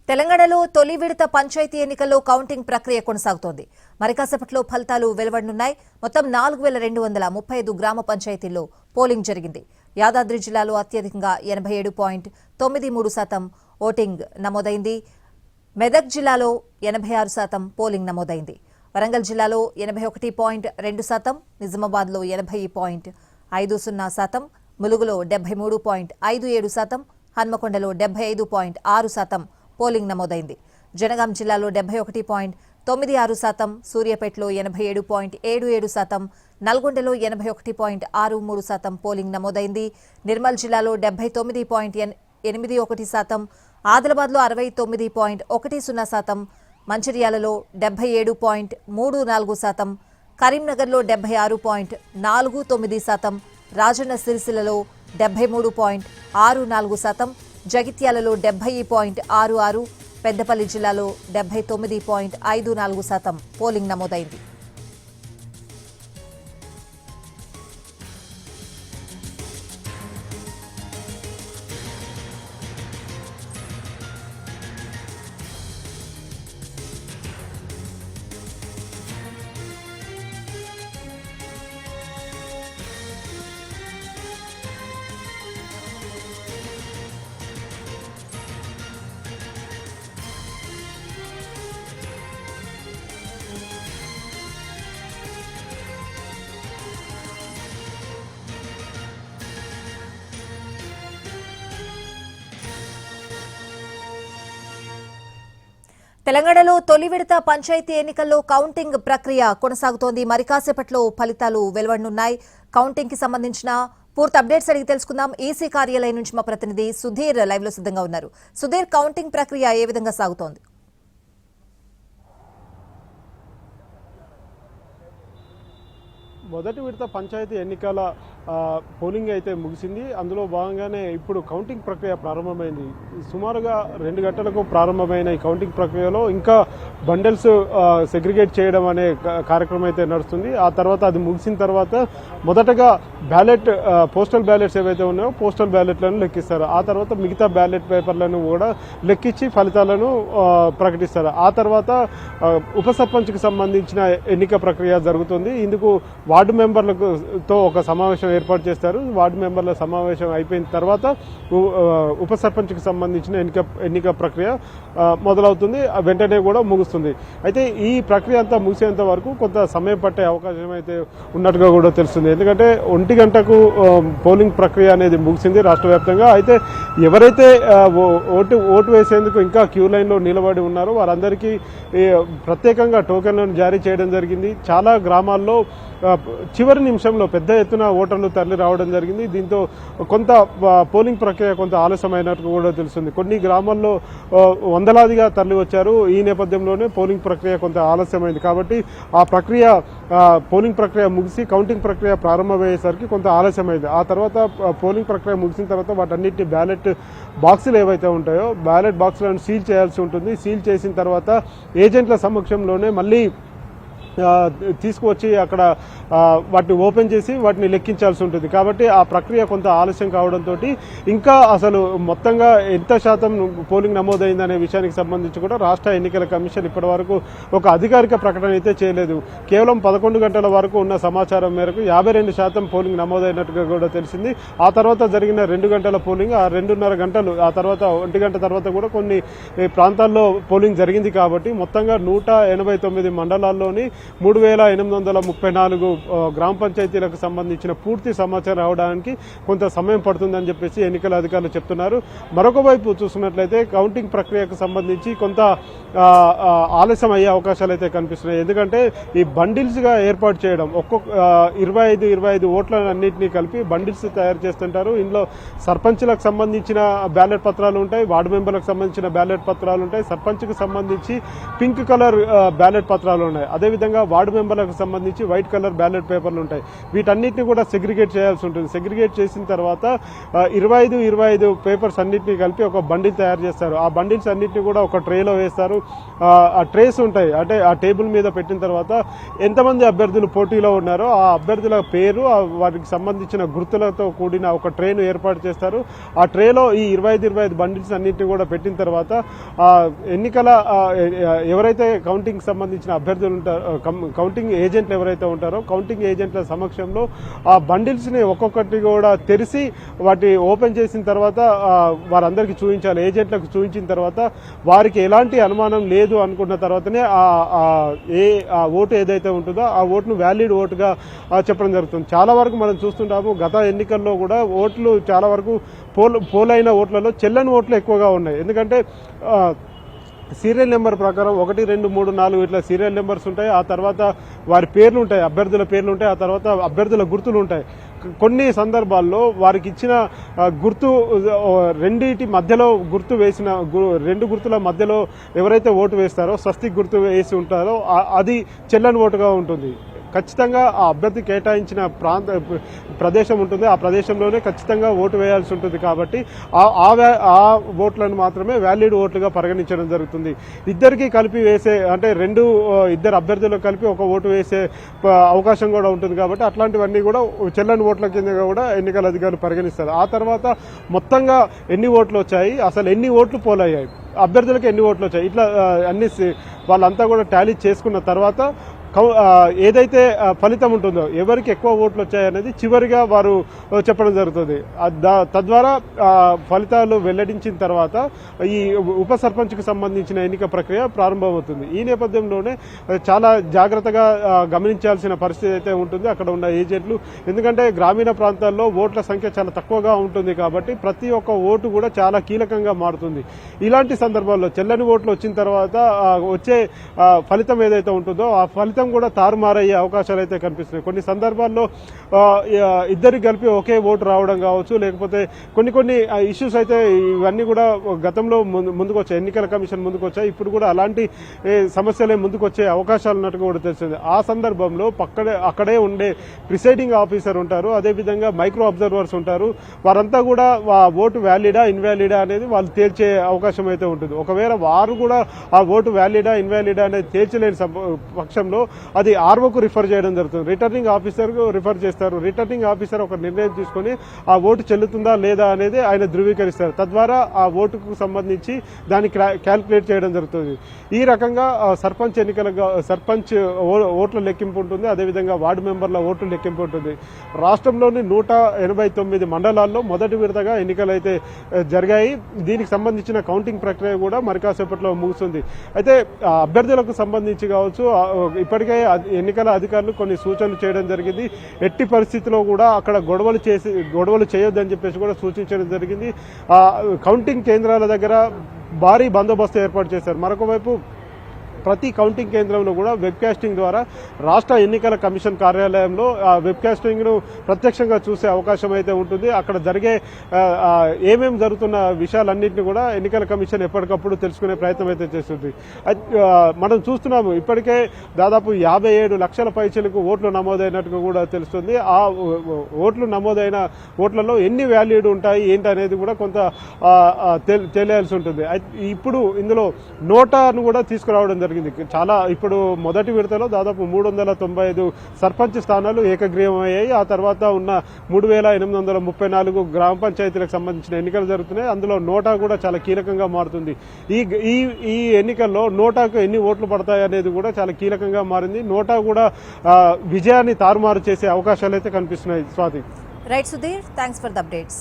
తెలంగాణలో తొలి విడత పంచాయతీ ఎన్నికల్లో కౌంటింగ్ ప్రక్రియ కొనసాగుతోంది. మరి కాసేపట్లో ఫలితాలు వెలువడనున్నాయి. మొత్తం 4235 గ్రామ పంచాయతీల్లో పోలింగ్ జరిగింది. యాదాద్రి జిల్లాలో అత్యధికంగా 87.93% ఓటింగ్ నమోదైంది. మెదక్ జిల్లాలో 86% పోలింగ్ నమోదైంది. వరంగల్ జిల్లాలో 81.2%, నిజామాబాద్లో 80.50%, ములుగులో 73.57%, హన్మకొండలో 75.6% పోలింగ్ నమోదైంది. జనగాం జిల్లాలో 71.96%, సూర్యాపేటలో 87.77%, నల్గొండలో 81.63% పోలింగ్ నమోదైంది. నిర్మల్ జిల్లాలో 79.81%, ఆదిలాబాద్లో 69.10%, మంచిర్యాలలో 77.34%, కరీంనగర్లో 76.49%, రాజన్న సిరిసిల్లలో 73.64%, జగిత్యాలలో 70.66%, పెద్దపల్లి జిల్లాలో 79.54% పోలింగ్ నమోదైంది. తెలంగాణలో తొలి విడత పంచాయతీ ఎన్నికల్లో కౌంటింగ్ ప్రక్రియ కొనసాగుతోంది. మరి కాసేపట్లో ఫలితాలు వెలువడనున్నాయి. కౌంటింగ్ కి సంబంధించిన పూర్తి అప్డేట్స్ అడిగి తెలుసుకుందాం. ఈసీ కార్యాలయం నుంచి మా ప్రతినిధి సుధీర్ లైవ్ లో సిద్ధంగా ఉన్నారు. సుధీర్, కౌంటింగ్ ప్రక్రియ ఏ విధంగా సాగుతోంది? మొదటి విడత పంచాయతీ ఎన్నికల పోలింగ్ అయితే ముగిసింది. అందులో భాగంగానే ఇప్పుడు కౌంటింగ్ ప్రక్రియ ప్రారంభమైంది. సుమారుగా 2 గంటలకు ప్రారంభమైన ఈ కౌంటింగ్ ప్రక్రియలో ఇంకా బండల్స్ సెగ్రిగేట్ చేయడం అనే కార్యక్రమం అయితే నడుస్తుంది. ఆ తర్వాత అది ముగిసిన తర్వాత మొదటగా బ్యాలెట్ పోస్టల్ బ్యాలెట్స్ ఏవైతే ఉన్నాయో పోస్టల్ బ్యాలెట్లను లెక్కిస్తారు. ఆ తర్వాత మిగతా బ్యాలెట్ పేపర్లను కూడా లెక్కించి ఫలితాలను ప్రకటిస్తారు. ఆ తర్వాత ఉప సర్పంచ్కి సంబంధించిన ఎన్నిక ప్రక్రియ జరుగుతుంది. ఇందుకు వార్డు మెంబర్లతో ఒక సమావేశం ఏర్పాటు చేస్తారు. వార్డు మెంబర్ల సమావేశం అయిపోయిన తర్వాత ఉప సర్పంచ్కి సంబంధించిన ఎన్నిక ప్రక్రియ మొదలవుతుంది. వెంటనే కూడా ముగుస్తుంది. అయితే ఈ ప్రక్రియ అంతా ముగిసేంత వరకు కొంత సమయం పట్టే అవకాశం అయితే ఉన్నట్టుగా కూడా తెలుస్తుంది. ఎందుకంటే 1 గంటకు పోలింగ్ ప్రక్రియ అనేది ముగిసింది రాష్ట్ర వ్యాప్తంగా. అయితే ఎవరైతే ఓటు వేసేందుకు ఇంకా క్యూ లైన్లో నిలబడి ఉన్నారో వారందరికీ ప్రత్యేకంగా టోకెన్లను జారీ చేయడం జరిగింది. చాలా గ్రామాల్లో చివరి నిమిషంలో పెద్ద ఎత్తున ఓటర్లు తరలి రావడం జరిగింది. దీంతో కొంత పోలింగ్ ప్రక్రియ కొంత ఆలస్యమైనట్టు కూడా తెలుస్తుంది. కొన్ని గ్రామాల్లో వందలాదిగా తరలి వచ్చారు. ఈ నేపథ్యంలోనే పోలింగ్ ప్రక్రియ కొంత ఆలస్యమైంది. కాబట్టి ఆ ప్రక్రియ పోలింగ్ ప్రక్రియ ముగిసి కౌంటింగ్ ప్రక్రియ ప్రారంభమయ్యేసరికి కొంత ఆలస్యమైంది. ఆ తర్వాత పోలింగ్ ప్రక్రియ ముగిసిన తర్వాత వాటన్నిటి బ్యాలెట్ బాక్సులు ఏవైతే ఉంటాయో బ్యాలెట్ బాక్సులను సీల్ చేయాల్సి ఉంటుంది. సీల్ చేసిన తర్వాత ఏజెంట్ల సమక్షంలోనే మళ్ళీ తీసుకువచ్చి అక్కడ వాటిని ఓపెన్ చేసి వాటిని లెక్కించాల్సి ఉంటుంది. కాబట్టి ఆ ప్రక్రియ కొంత ఆలస్యం కావడంతో ఇంకా అసలు మొత్తంగా ఎంత శాతం పోలింగ్ నమోదైందనే విషయానికి సంబంధించి కూడా రాష్ట్ర ఎన్నికల కమిషన్ ఇప్పటి వరకు ఒక అధికారిక ప్రకటన అయితే చేయలేదు. కేవలం 11 గంటల వరకు ఉన్న సమాచారం మేరకు 52% పోలింగ్ నమోదైనట్టుగా కూడా తెలిసింది. ఆ తర్వాత జరిగిన 2 గంటల పోలింగ్, ఆ 2.5 గంటలు, ఆ తర్వాత 1 గంట తర్వాత కూడా కొన్ని ప్రాంతాల్లో పోలింగ్ జరిగింది. కాబట్టి మొత్తంగా 189 మండలాల్లోని 3834 గ్రామ పంచాయతీలకు సంబంధించిన పూర్తి సమాచారం రావడానికి కొంత సమయం పడుతుందని చెప్పేసి ఎన్నికల అధికారులు చెప్తున్నారు. మరొక వైపు చూసుకున్నట్లయితే కౌంటింగ్ ప్రక్రియకు సంబంధించి కొంత ఆలస్యం అయ్యే అవకాశాలు అయితే కనిపిస్తున్నాయి. ఎందుకంటే ఈ బండిల్స్ గా ఏర్పాటు చేయడం, ఒక్కొక్క 25 ఓట్లన్నింటినీ కలిపి బండిల్స్ తయారు చేస్తుంటారు. ఇందులో సర్పంచ్లకు సంబంధించిన బ్యాలెట్ పత్రాలు ఉంటాయి, వార్డు మెంబర్లకు సంబంధించిన బ్యాలెట్ పత్రాలు ఉంటాయి, సర్పంచ్కి సంబంధించి పింక్ కలర్ బ్యాలెట్ పత్రాలు ఉన్నాయి. అదేవిధంగా అదేవిధంగా వార్డు మెంబర్లకు సంబంధించి వైట్ కలర్ బ్యాలెట్ పేపర్లు ఉంటాయి. వీటన్నిటిని కూడా సెగ్రిగేట్ చేయాల్సి ఉంటుంది. సెగ్రిగేట్ చేసిన తర్వాత 25 పేపర్స్ అన్నింటినీ కలిపి ఒక బండిల్ తయారు చేస్తారు. ఆ బండిల్స్ అన్నింటినీ కూడా ఒక ట్రేలో వేస్తారు. ఆ ట్రేస్ ఉంటాయి, అంటే ఆ టేబుల్ మీద పెట్టిన తర్వాత ఎంతమంది అభ్యర్థులు పోటీలో ఉన్నారో ఆ అభ్యర్థుల పేరు, వాటికి సంబంధించిన గుర్తులతో కూడిన ఒక ట్రేను ఏర్పాటు చేస్తారు. ఆ ట్రేలో ఈ 25 బండిల్స్ అన్నింటినీ కూడా పెట్టిన తర్వాత ఎన్నికల ఎవరైతే కౌంటింగ్ సంబంధించిన అభ్యర్థులు ఉంటారో, కౌంటింగ్ ఏజెంట్లు ఎవరైతే ఉంటారో కౌంటింగ్ ఏజెంట్ల సమక్షంలో ఆ బండిల్స్ని ఒక్కొక్కటి కూడా తెరిచి వాటి ఓపెన్ చేసిన తర్వాత వారందరికీ చూపించాలి. ఏజెంట్లకు చూపించిన తర్వాత వారికి ఎలాంటి అనుమానం లేదు అనుకున్న తర్వాతనే ఆ ఓటు ఏదైతే ఉంటుందో ఆ ఓటును వ్యాలిడ్ ఓటుగా చెప్పడం జరుగుతుంది. చాలా వరకు మనం చూస్తుంటాము, గత ఎన్నికల్లో కూడా ఓట్లు చాలా వరకు పోలైన ఓట్లలో చెల్లని ఓట్లు ఎక్కువగా ఉన్నాయి. ఎందుకంటే సీరియల్ నెంబర్ ప్రకారం 1, 2, 3, 4 ఇట్లా సీరియల్ నెంబర్స్ ఉంటాయి. ఆ తర్వాత వారి పేర్లు ఉంటాయి, అభ్యర్థుల పేర్లు ఉంటాయి. ఆ తర్వాత అభ్యర్థుల గుర్తులు ఉంటాయి. కొన్ని సందర్భాల్లో వారికి ఇచ్చిన గుర్తు రెండింటి మధ్యలో గుర్తు వేసిన 2 గుర్తుల మధ్యలో ఎవరైతే ఓటు వేస్తారో స్వస్తిక్ గుర్తు వేసి ఉంటారో అది చెల్లని ఓటుగా ఉంటుంది. ఖచ్చితంగా ఆ అభ్యర్థి కేటాయించిన ప్రదేశం ఉంటుంది, ఆ ప్రదేశంలోనే ఖచ్చితంగా ఓటు వేయాల్సి ఉంటుంది. కాబట్టి ఆ ఓట్లను మాత్రమే వ్యాలిడ్ ఓట్లుగా పరిగణించడం జరుగుతుంది. ఇద్దరికి కలిపి వేసే, అంటే ఇద్దరు అభ్యర్థులకు కలిపి ఒక ఓటు వేసే అవకాశం కూడా ఉంటుంది. కాబట్టి అట్లాంటివన్నీ కూడా చెల్లని ఓట్ల కింద కూడా ఎన్నికల అధికారులు పరిగణిస్తారు. ఆ తర్వాత మొత్తంగా ఎన్ని ఓట్లు వచ్చాయి, అసలు ఎన్ని ఓట్లు పోలయ్యాయి, అభ్యర్థులకు ఎన్ని ఓట్లు వచ్చాయి, ఇట్లా అన్ని వాళ్ళంతా కూడా టాలీ చేసుకున్న తర్వాత ఏదైతే ఫలితం ఉంటుందో, ఎవరికి ఎక్కువ ఓట్లు వచ్చాయనేది చివరిగా వారు చెప్పడం జరుగుతుంది. తద్వారా ఫలితాలు వెల్లడించిన తర్వాత ఈ ఉప సర్పంచ్కి సంబంధించిన ఎన్నిక ప్రక్రియ ప్రారంభమవుతుంది. ఈ నేపథ్యంలోనే చాలా జాగ్రత్తగా గమనించాల్సిన పరిస్థితి అయితే ఉంటుంది అక్కడ ఉన్న ఏజెంట్లు. ఎందుకంటే గ్రామీణ ప్రాంతాల్లో ఓట్ల సంఖ్య చాలా తక్కువగా ఉంటుంది కాబట్టి ప్రతి ఒక్క ఓటు కూడా చాలా కీలకంగా మారుతుంది. ఇలాంటి సందర్భాల్లో చెల్లని ఓట్లు వచ్చిన తర్వాత వచ్చే ఫలితం ఏదైతే ఉంటుందో ఆ ఫలితం కూడా తారుమారయ్యే అవకాశాలు అయితే కనిపిస్తున్నాయి. కొన్ని సందర్భాల్లో ఇద్దరికి కలిపి ఒకే ఓటు రావడం కావచ్చు, లేకపోతే కొన్ని ఇష్యూస్ అయితే ఇవన్నీ కూడా గతంలో ముందుకు వచ్చాయి, ఎన్నికల కమిషన్ ముందుకు వచ్చాయి. ఇప్పుడు కూడా అలాంటి సమస్యలే ముందుకు వచ్చే అవకాశాలు ఉన్నట్టుగా కూడా తెలిసింది. ఆ సందర్భంలో అక్కడే ఉండే ప్రిసైడింగ్ ఆఫీసర్ ఉంటారు, అదేవిధంగా మైక్రో అబ్జర్వర్స్ ఉంటారు. వారంతా కూడా ఓటు వ్యాలిడా ఇన్వాలిడా అనేది వాళ్ళు తేల్చే అవకాశం అయితే ఉంటుంది. ఒకవేళ వారు కూడా ఆ ఓటు వ్యాలిడా ఇన్వాలిడా అనేది తేల్చలేని పక్షంలో అది ఆర్ఓకు రిఫర్ చేయడం జరుగుతుంది. రిటర్నింగ్ ఆఫీసర్కు రిఫర్ చేస్తారు. రిటర్నింగ్ ఆఫీసర్ ఒక నిర్ణయం తీసుకుని ఆ ఓటు చెల్లుతుందా లేదా అనేది ఆయన ధృవీకరిస్తారు. తద్వారా ఆ ఓటుకు సంబంధించి దాన్ని క్యాల్కులేట్ చేయడం జరుగుతుంది. ఈ రకంగా సర్పంచ్ ఓట్ల లెక్కింపు ఉంటుంది, అదేవిధంగా వార్డు మెంబర్ల ఓట్ల లెక్కింపు ఉంటుంది. రాష్ట్రంలోని 189 మండలాల్లో మొదటి విడతగా ఎన్నికలు అయితే జరిగాయి. దీనికి సంబంధించిన కౌంటింగ్ ప్రక్రియ కూడా మరి కాసేపట్లో ముగుస్తుంది. అయితే అభ్యర్థులకు సంబంధించి కావచ్చు, ఇప్పటికే ఎన్నికల అధికారులు కొన్ని సూచనలు చేయడం జరిగింది. ఎట్టి పరిస్థితిలో కూడా అక్కడ గొడవలు చేయొద్దని చెప్పేసి కూడా సూచించడం జరిగింది. కౌంటింగ్ కేంద్రాల దగ్గర భారీ బందోబస్తు ఏర్పాటు చేశారు. మరొక వైపు ప్రతి కౌంటింగ్ కేంద్రంలో కూడా వెబ్కాస్టింగ్ ద్వారా రాష్ట్ర ఎన్నికల కమిషన్ కార్యాలయంలో వెబ్కాస్టింగ్ను ప్రత్యక్షంగా చూసే అవకాశం అయితే ఉంటుంది. అక్కడ జరిగే ఏమేమి జరుగుతున్న విషయాలన్నింటినీ కూడా ఎన్నికల కమిషన్ ఎప్పటికప్పుడు తెలుసుకునే ప్రయత్నం అయితే చేస్తుంది. మనం చూస్తున్నాము, ఇప్పటికే దాదాపు 57 లక్షల పైచలకు ఓట్లు నమోదైనట్టుగా కూడా తెలుస్తుంది. ఆ ఓట్లు నమోదైన ఓట్లలో ఎన్ని వ్యాలిడ్ ఉంటాయి ఏంటి అనేది కూడా కొంత తెలియాల్సి ఉంటుంది. ఇప్పుడు ఇందులో నోటాను కూడా తీసుకురావడం జరిగింది. చాలా ఇప్పుడు మొదటి విడతలో దాదాపు 395 సర్పంచ్ స్థానాలు ఏకగ్రీవమయ్యాయి. ఆ తర్వాత ఉన్న 3834 గ్రామ పంచాయతీలకు సంబంధించిన ఎన్నికలు జరుగుతున్నాయి. అందులో నోటా కూడా చాలా కీలకంగా మారుతుంది. ఈ ఎన్నికల్లో నోటాకు ఎన్ని ఓట్లు పడతాయి అనేది కూడా చాలా కీలకంగా మారింది. నోటా కూడా విజయాన్ని తారుమారు చేసే అవకాశాలు అయితే కనిపిస్తున్నాయి. Swathi. Right Sudheer, thanks for the updates.